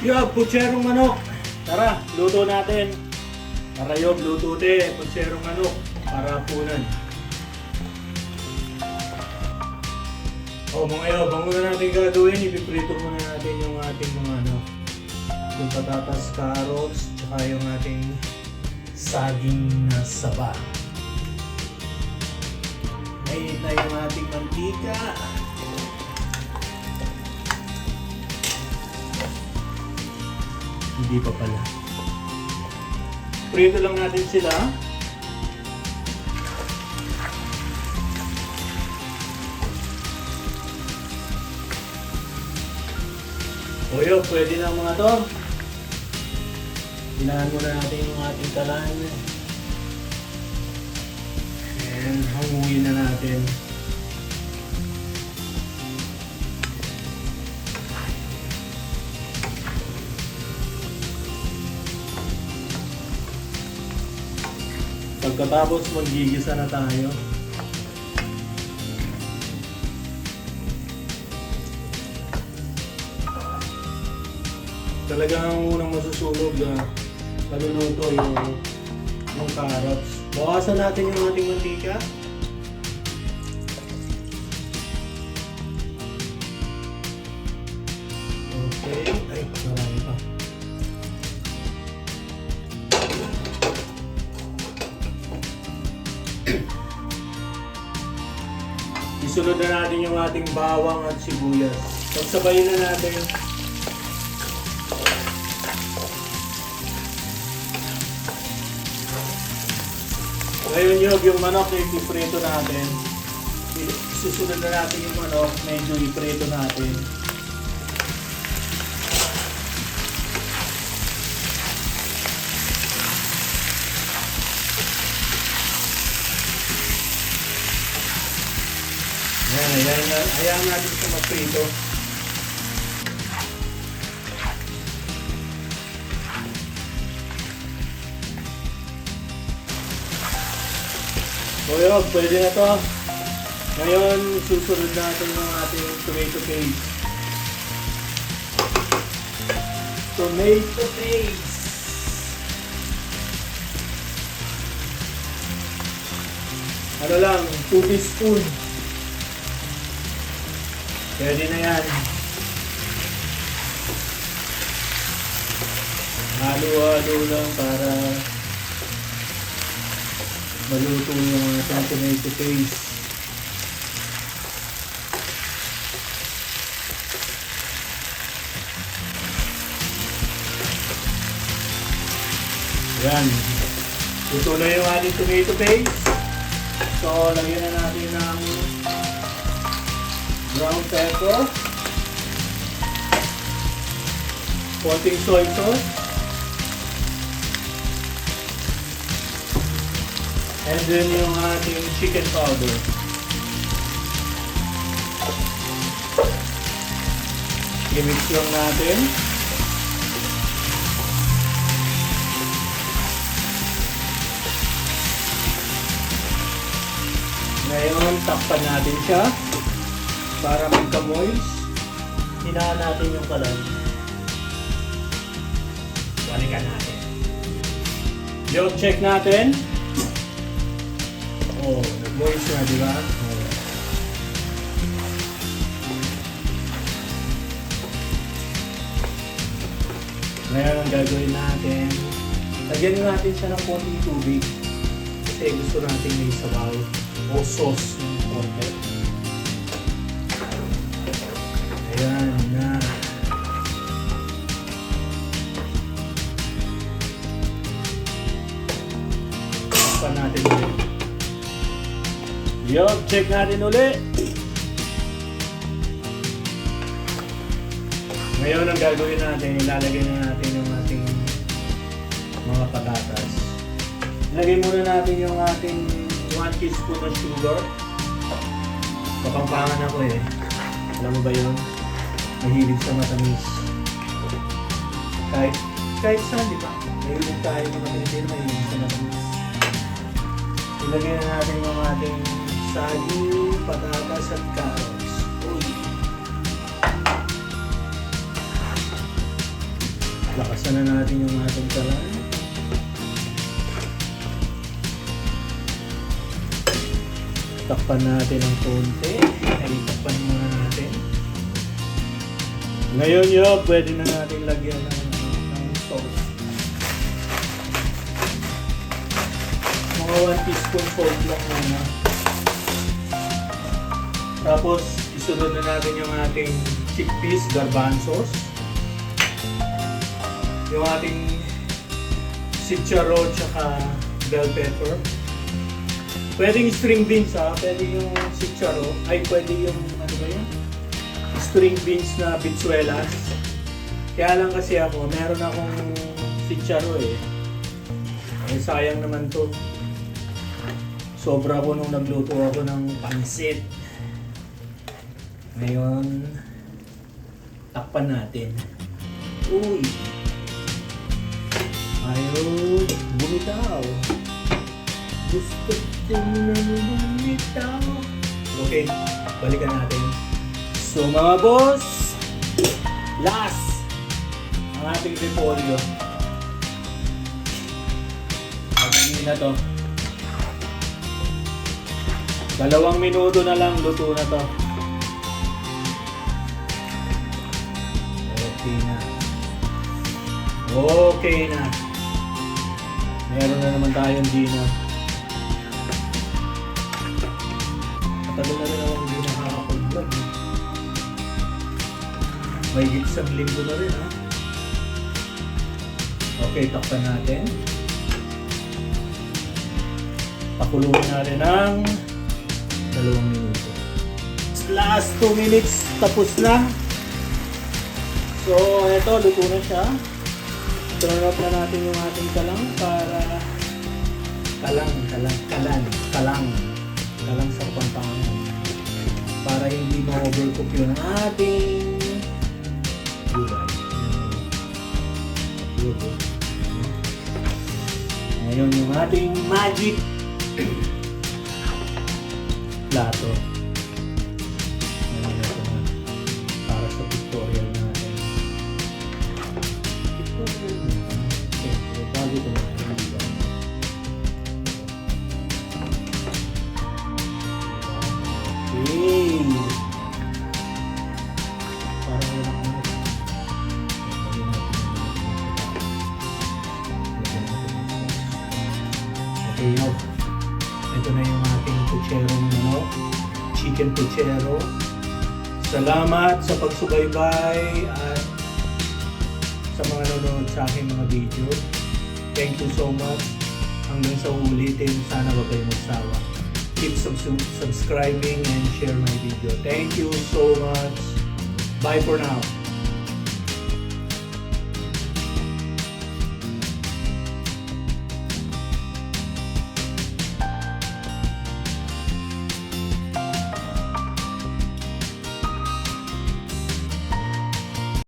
Yo, putserong manok. Tara, luto natin. Para yung luto de, putserong manok. Para punan. O mga yo, bago na natin gagawin, ipiprito muna natin yung ating mga yung patatas, carrots, tsaka yung ating saging na saba. Mainit na yung ating mantika. Hindi pa pala. Prito lang natin sila. O yun, pwede na mga to. Hinahan muna natin yung ating kalan. And hanguin na natin. Pagkatapos magigisa na tayo. Talagang unang masusunog maluluto yung carrots. Bawasan natin yung ating mantika. Okay. Ay, marami pa. Isunod na natin yung ating bawang at sibuyas. Pagsabayin na natin. Ngayon yung manok na ipiprito natin. Susunod na natin yung manok, medyo iprito natin. Ayan natin sa magprito. So yun, pwede na to. Ngayon, susunod natin yung ating tomato paste. Tomato paste. Ano lang, 2 teaspoon. Pwede na yan. Halo-halo lang para maluto yung ating tomato paste. Yan. Luto na yung ating tomato paste. So, lagyan na natin ng brown pepper, konting soy sauce, and then yung ating chicken powder. I-mix lang natin. Ngayon, takpan natin siya para magka-moist. Hinaan natin yung kalan. Balikan natin. Yung check natin. Oh, nag-moist na, di ba? Ngayon ang gagawin natin, lagyan natin siya ng konting tubig. Kasi gusto natin may sabaw o sauce ng konti. Ayan na. Takpan natin ulit. Yo, check natin ulit. Ngayon ang gagawin natin, ilalagay na natin yung ating mga patatas. Ilagay muna natin yung ating 1 teaspoon ng sugar. Kapampangan ako eh. Alam mo ba yun? Mahilig sa matamis. Kahit saan, di ba? Mahilig tayo mga Pilipino, mahilig sa matamis. Ilagay na natin yung ating saging, patatas at carrots. Uy! Lakasan na natin yung ating kalan. Takpan natin ng konti. Ay, takpan muna natin. Ngayon pwede na natin lagyan ng sauce. Mga 1 teaspoon salt lang muna. Tapos, isunod na natin yung ating chickpeas, garbanzos. Yung ating sitcharo tsaka bell pepper. Pwedeng string beans pwede yung sitcharo. Ay, pwede yung ano ba yun? String beans na bitsuelas. Kaya lang kasi ako, meron akong sitcharo eh. Sayang naman to. Sobra ko nung nagluto ako ng pansit. Ngayon, takpan natin. Uy! Ayun, bumitaw. Gusto ko na bumitaw. Okay, balikan natin. So mga boss, last, ang ating repolyo. Pagkain na to. 2 minuto na lang, luto na to. Okay na. Okay na. Meron na naman tayong dinner. Matagal na rin ako hindi nakakapag-vlog. May isang linggo na rin Okay, takpan natin. Pakuluan natin ng 2 minuto. Last 2 minutes, tapos na. So, eto, luto na siya. Turn off na natin yung ating kalang para kalang sa Pampangan. Para hindi ma-overcook yung ating gulay. Ngayon yung ating magic plato. Para sa pictorial natin. Bago ito na. Okay. Parang wala kang okay, ito na yung ating pucherong chicken puchero. Salamat sa pagsubaybay at sa mga nanonood sa aking mga video. Thank you so much. Hanggang sa ulitin, sana wag kayo magsawa. Keep subscribing and share my video. Thank you so much. Bye for now.